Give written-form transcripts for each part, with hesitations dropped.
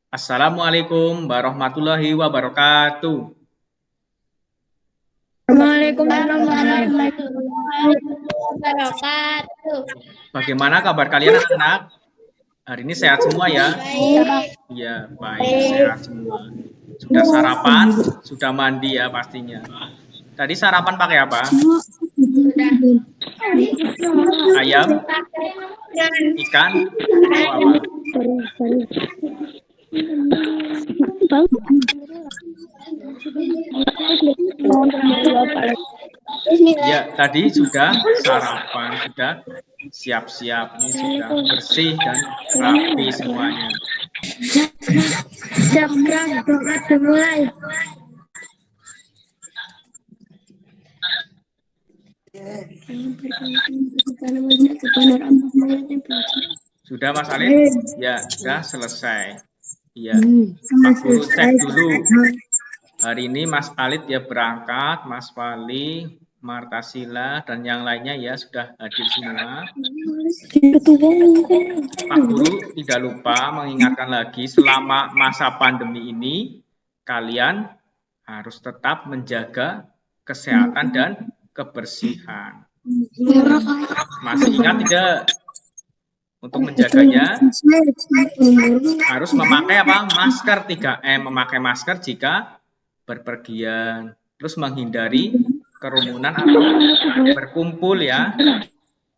Assalamualaikum warahmatullahi wabarakatuh. Waalaikumsalam warahmatullahi wabarakatuh. Bagaimana kabar kalian anak-anak? Hari ini sehat semua ya? Baik. Iya, baik, sehat semua. Sudah sarapan? Sudah mandi ya pastinya. Tadi sarapan pakai apa? Ayam? Ikan? Atau apa? Ya, tadi sudah sarapan, sudah siap-siap. Ini sudah bersih dan rapi semuanya. Dimulai. Sudah Mas Alif? Ya, sudah selesai. Iya, Pak Guru cek dulu. Hari ini Mas Alif ya berangkat, Mas Wali, Martasila, dan yang lainnya ya sudah hadir semua. Pak Guru tidak lupa mengingatkan lagi selama masa pandemi ini, kalian harus tetap menjaga kesehatan dan kebersihan. Masih ingat tidak? Untuk menjaganya harus memakai apa? Masker 3M, memakai masker jika berpergian, terus menghindari kerumunan atau berkumpul ya.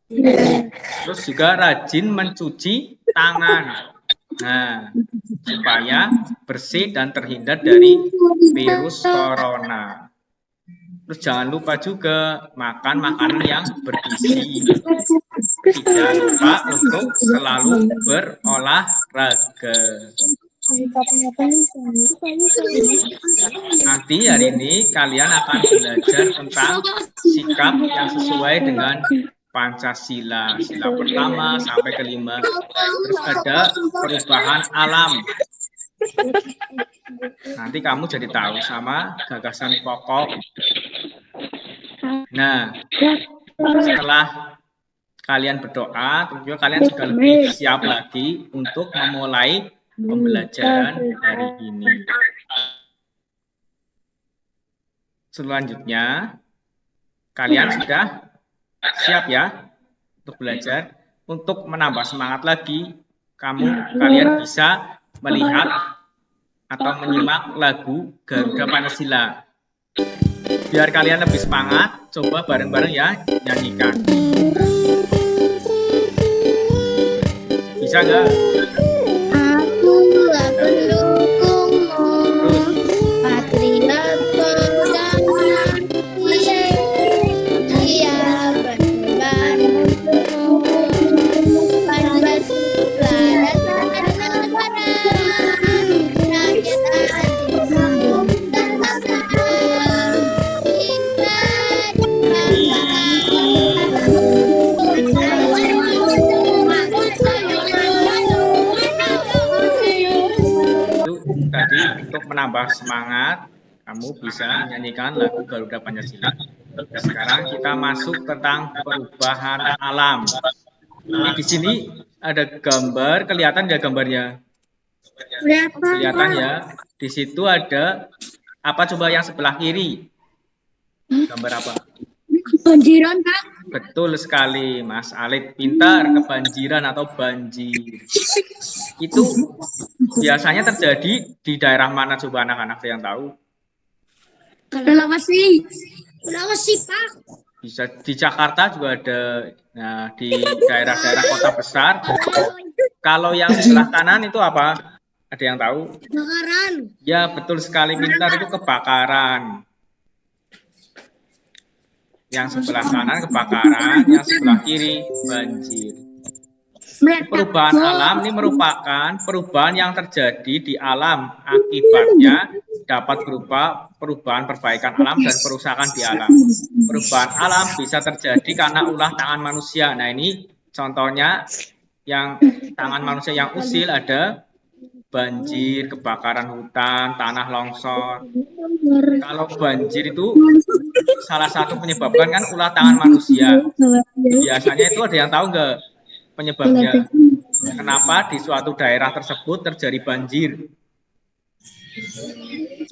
Terus juga rajin mencuci tangan. Nah, supaya bersih dan terhindar dari virus corona. Terus jangan lupa juga makan makanan yang bergizi. Tidak lupa untuk selalu berolahraga. Nanti hari ini kalian akan belajar tentang sikap yang sesuai dengan Pancasila, sila pertama sampai kelima. Terus ada perubahan alam. Nanti kamu jadi tahu sama gagasan pokok. Nah, setelah kalian berdoa, tentunya kalian sudah lebih siap lagi untuk memulai pembelajaran hari ini. Selanjutnya, kalian sudah siap ya untuk belajar. Untuk menambah semangat lagi, kalian bisa melihat atau menyimak lagu Garuda Pancasila. Biar kalian lebih semangat, coba bareng-bareng ya nyanyikan. Bisa nggak? Akulah pendukungmu, patriot berdaulat, dia berkorban untukmu, Pancasila dasar negara, rakyat adil dan bangsa, kita Tadi untuk menambah semangat, kamu bisa menyanyikan lagu Garuda Pancasila. Sekarang kita masuk tentang perubahan alam. Ini di sini ada gambar, kelihatan nggak gambarnya? Kelihatan ya. Di situ ada apa coba yang sebelah kiri? Gambar apa? Kebanjiran, Kak. Betul sekali, Mas Alif. Pintar, kebanjiran atau banjir. Itu biasanya terjadi di daerah mana coba anak-anak yang tahu? Sulawesi. Sulawesi, Pak. Bisa di Jakarta juga ada. Nah, di daerah-daerah kota besar. Kalau yang sebelah kanan itu apa? Ada yang tahu? Kebakaran. Ya, betul sekali, pintar, itu kebakaran. Yang sebelah kanan kebakaran, yang sebelah kiri banjir. Perubahan alam ini merupakan perubahan yang terjadi di alam. Akibatnya dapat berupa perubahan perbaikan alam dan perusakan di alam. Perubahan alam bisa terjadi karena ulah tangan manusia. Nah, ini contohnya yang tangan manusia yang usil ada banjir, kebakaran hutan, tanah longsor. Kalau banjir itu salah satu penyebabkan kan ulah tangan manusia. Biasanya itu ada yang tahu nggak penyebabnya? Kenapa di suatu daerah tersebut terjadi banjir?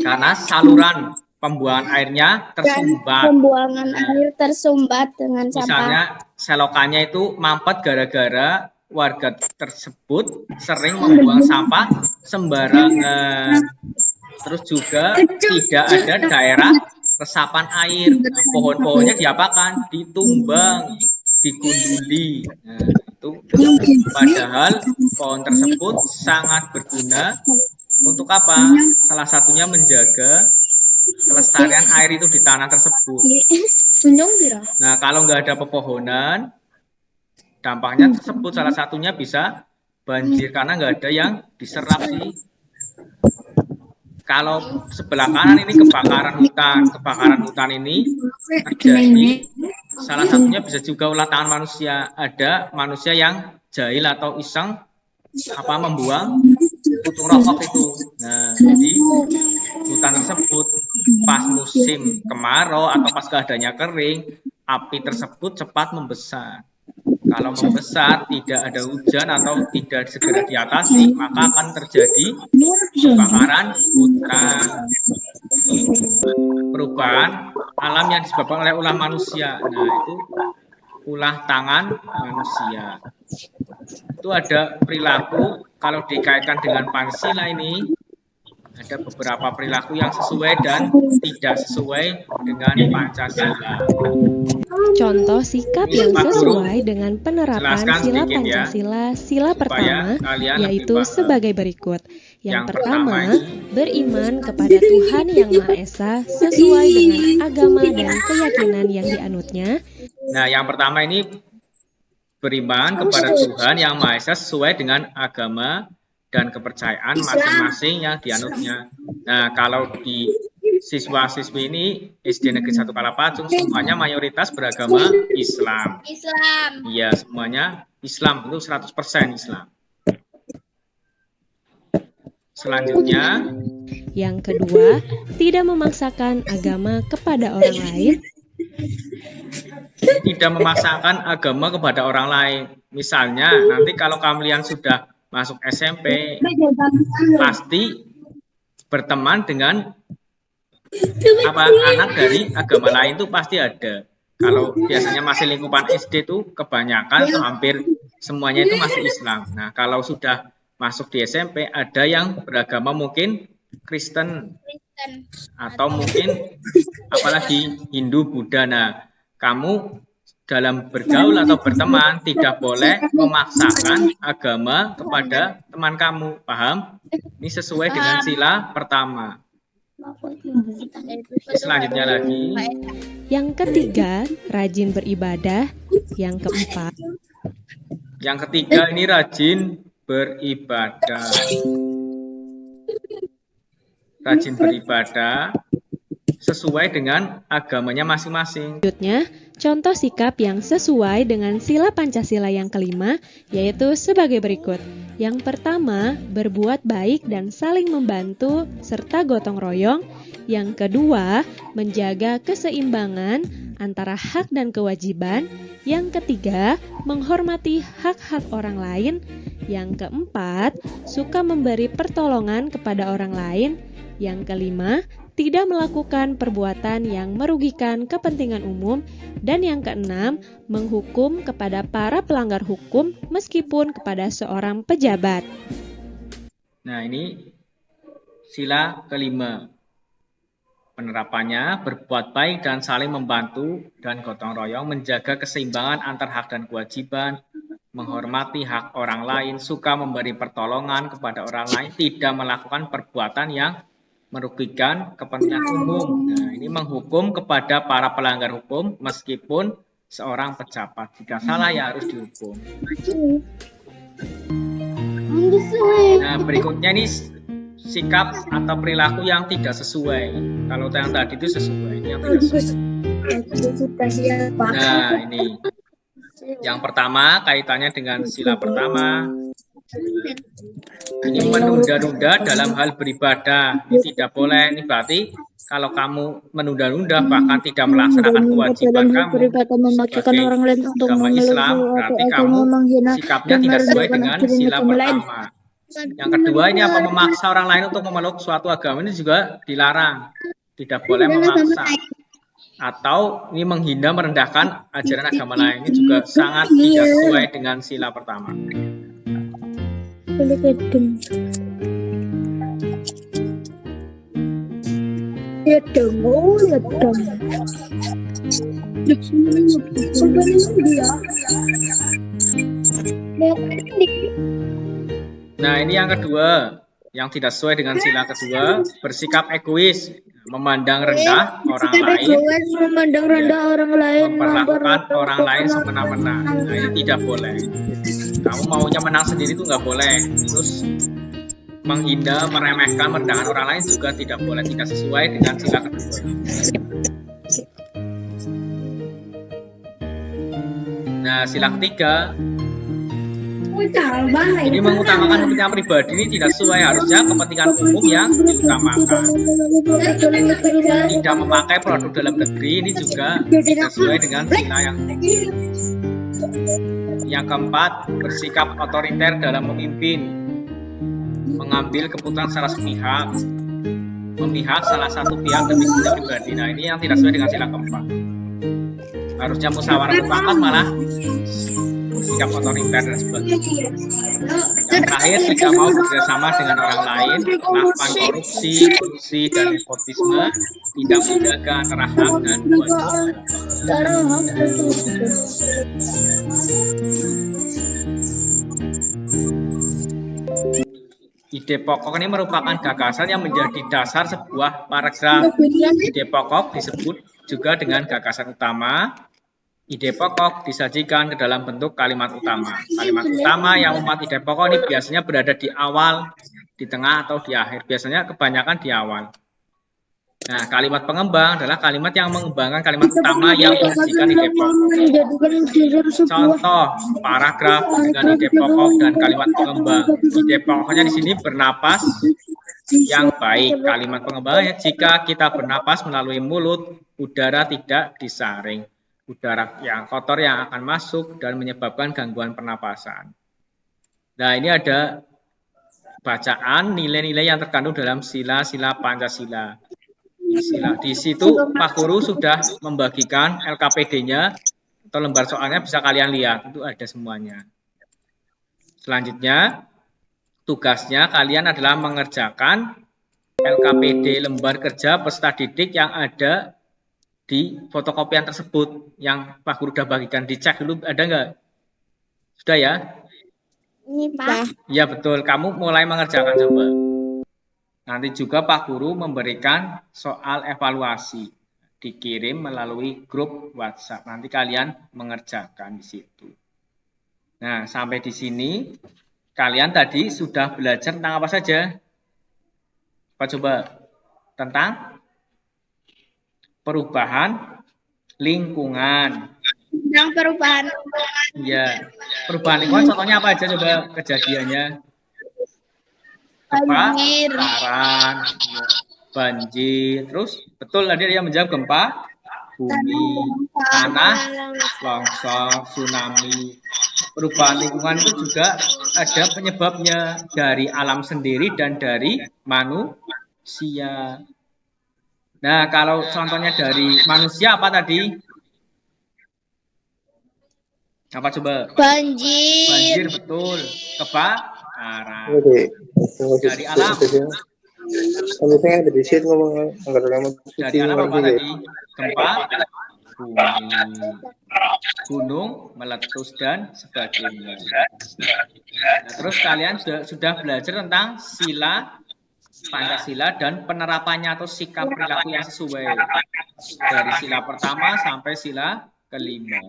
Karena saluran pembuangan airnya tersumbat. Pembuangan air tersumbat dengan sampah. Misalnya selokannya itu mampet gara-gara warga tersebut sering membuang sampah sembarangan. Terus juga tidak ada daerah resapan air. Nah, pohon-pohonnya diapakan? Ditumbang, digunduli. Nah, itu padahal pohon tersebut sangat berguna untuk apa? Salah satunya menjaga kelestarian air itu di tanah tersebut. Nah, kalau nggak ada pepohonan, dampaknya tersebut salah satunya bisa banjir karena nggak ada yang diserap sih. Kalau sebelah kanan ini kebakaran hutan ini terjadi, salah satunya bisa juga ulah tangan manusia. Ada manusia yang jahil atau iseng membuang putung rokok itu. Nah, jadi hutan tersebut pas musim kemarau atau pas keadaannya kering, api tersebut cepat membesar. Kalau membesar, tidak ada hujan atau tidak segera diatasi, maka akan terjadi kebakaran hutan. Perubahan alam yang disebabkan oleh ulah manusia. Nah, itu ulah tangan manusia. Itu ada perilaku, kalau dikaitkan dengan Pancasila ini, ada beberapa perilaku yang sesuai dan tidak sesuai dengan Pancasila. Contoh sikap yang sesuai dengan penerapan sila Pancasila, sila pertama, yaitu sebagai berikut. Yang pertama, beriman kepada Tuhan Yang Maha Esa sesuai dengan agama dan keyakinan yang dianutnya. Nah, yang pertama ini beriman kepada Tuhan Yang Maha Esa sesuai dengan agama dan kepercayaan masing-masing yang dianutnya. Nah, kalau di siswa-siswi ini SD Negeri 1 Kalapacung semuanya mayoritas beragama Islam. Iya, semuanya Islam, itu 100% Islam. Selanjutnya, yang kedua, tidak memaksakan agama kepada orang lain. Tidak memaksakan agama kepada orang lain. Misalnya, nanti kalau kalian sudah masuk SMP, pasti berteman dengan anak dari agama lain itu pasti ada. Kalau biasanya masih lingkupan SD itu kebanyakan atau hampir semuanya itu masih Islam. Nah, kalau sudah masuk di SMP ada yang beragama mungkin Kristen atau mungkin apalagi Hindu, Buddha. Nah, kamu dalam bergaul atau berteman tidak boleh memaksakan agama kepada teman kamu. Paham? Ini sesuai dengan sila pertama. Selanjutnya lagi. Yang ketiga, rajin beribadah. Yang keempat. Yang ketiga ini rajin beribadah. Rajin beribadah sesuai dengan agamanya masing-masing. Selanjutnya, contoh sikap yang sesuai dengan sila Pancasila yang kelima, yaitu sebagai berikut. Yang pertama, berbuat baik dan saling membantu serta gotong royong. Yang kedua, menjaga keseimbangan antara hak dan kewajiban. Yang ketiga, menghormati hak-hak orang lain. Yang keempat, suka memberi pertolongan kepada orang lain. Yang kelima, tidak melakukan perbuatan yang merugikan kepentingan umum. Dan yang keenam, menghukum kepada para pelanggar hukum meskipun kepada seorang pejabat. Nah, ini sila kelima. Penerapannya berbuat baik dan saling membantu dan gotong royong, menjaga keseimbangan antar hak dan kewajiban, menghormati hak orang lain, suka memberi pertolongan kepada orang lain, tidak melakukan perbuatan yang merugikan kepentingan umum. Nah, ini menghukum kepada para pelanggar hukum meskipun seorang pejabat. Jika salah ya harus dihukum. Nah, berikutnya ini sikap atau perilaku yang tidak sesuai. Kalau yang tadi itu sesuai, ini yang tidak sesuai. Nah, ini yang pertama kaitannya dengan sila pertama. Ini menunda-nunda dalam hal beribadah. Ini tidak boleh. Ini berarti kalau kamu menunda-nunda bahkan tidak melaksanakan kewajiban kamu sebagai orang lain untuk agama Islam, berarti kamu sikapnya tidak sesuai dengan sila pertama. Yang kedua, ini apa, memaksa orang lain untuk memeluk suatu agama ini juga dilarang. Tidak boleh memaksa. Atau ini menghina, merendahkan ajaran agama lain. Ini juga sangat tidak sesuai dengan sila pertama. Nah, ini yang kedua, yang tidak sesuai dengan sila kedua, bersikap egois, memandang rendah orang lain, memperlakukan orang lain semena-mena. Nah, ini tidak boleh. Kamu maunya menang sendiri itu nggak boleh. Terus menghina, meremehkan, merendahkan orang lain juga tidak boleh, tidak sesuai dengan sila kedua. Nah, sila ketiga, ini mengutamakan kepentingan pribadi, ini tidak sesuai. Harusnya kepentingan umum yang diutamakan. Tidak memakai produk dalam negeri, ini juga tidak sesuai dengan sila yang keempat, bersikap otoriter dalam memimpin, mengambil keputusan secara sepihak, memihak salah satu pihak demi kepentingan pribadi. Nah, ini yang tidak sesuai dengan sila keempat. Harusnya musyawarah mufakat, malah bersikap otoriter dan sebagainya. Yang terakhir, tidak mau bekerjasama dengan orang lain, melakukan korupsi, kolusi, dan nepotisme, tidak menjaga antara hak dan kewajiban. Ide pokok ini merupakan gagasan yang menjadi dasar sebuah paragraf. Ide pokok disebut juga dengan gagasan utama. Ide pokok disajikan ke dalam bentuk kalimat utama. Kalimat utama yang memuat ide pokok ini biasanya berada di awal, di tengah, atau di akhir. Biasanya kebanyakan di awal. Nah, kalimat pengembang adalah kalimat yang mengembangkan kalimat utama yang menyajikan ide pokok. Contoh paragraf dengan ide pokok dan kalimat pengembang. Ide pokoknya di sini bernapas yang baik. Kalimat pengembangannya, jika kita bernapas melalui mulut, udara tidak disaring. Udara yang kotor yang akan masuk dan menyebabkan gangguan pernapasan. Nah, ini ada bacaan nilai-nilai yang terkandung dalam sila-sila Pancasila. Di situ Pak Guru sudah membagikan LKPD-nya atau lembar soalnya, bisa kalian lihat, itu ada semuanya. Selanjutnya, tugasnya kalian adalah mengerjakan LKPD lembar kerja peserta didik yang ada di fotokopian tersebut yang Pak Guru sudah bagikan. Dicek dulu, ada nggak? Sudah ya? Ini Pak. Ya betul, kamu mulai mengerjakan coba. Nanti juga Pak Guru memberikan soal evaluasi, dikirim melalui grup WhatsApp. Nanti kalian mengerjakan di situ. Nah, sampai di sini kalian tadi sudah belajar tentang apa saja? Apa coba? Tentang perubahan lingkungan. Tentang perubahan lingkungan. Ya, perubahan lingkungan contohnya apa aja coba kejadiannya? Kebakaran, banjir, terus betul tadi dia menjawab gempa bumi, tanah longsor, tsunami. Perubahan lingkungan itu juga ada penyebabnya dari alam sendiri dan dari manusia. Nah, kalau contohnya dari manusia apa tadi? Apa coba? Banjir. Banjir, betul. Kebakaran. Dari alam. Dari alam apa tadi? Gempa, bumi, gunung, meletus, dan sebagainya. Nah, terus kalian sudah belajar tentang sila Pancasila dan penerapannya atau sikap perilaku yang sesuai dari sila pertama sampai sila kelima.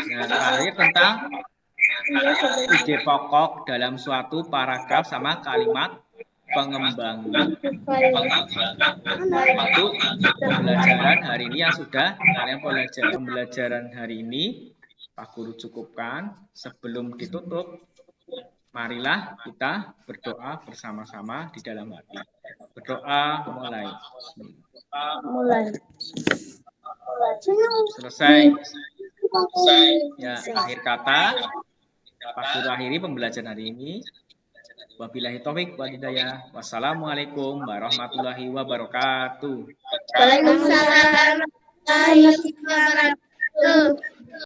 Nah, terakhir tentang ide pokok dalam suatu paragraf sama kalimat pengembang. Itu pembelajaran hari ini yang sudah kalian pelajari. Pembelajaran hari ini Pak Guru cukupkan. Sebelum ditutup, marilah kita berdoa bersama-sama di dalam hati. Berdoa mulai. Selesai. Ya, akhir kata. Aku akhiri pembelajaran hari ini. Wabillahi taufik wal hidayah. Wassalamualaikum warahmatullahi wabarakatuh. Waalaikumsalam warahmatullahi wabarakatuh.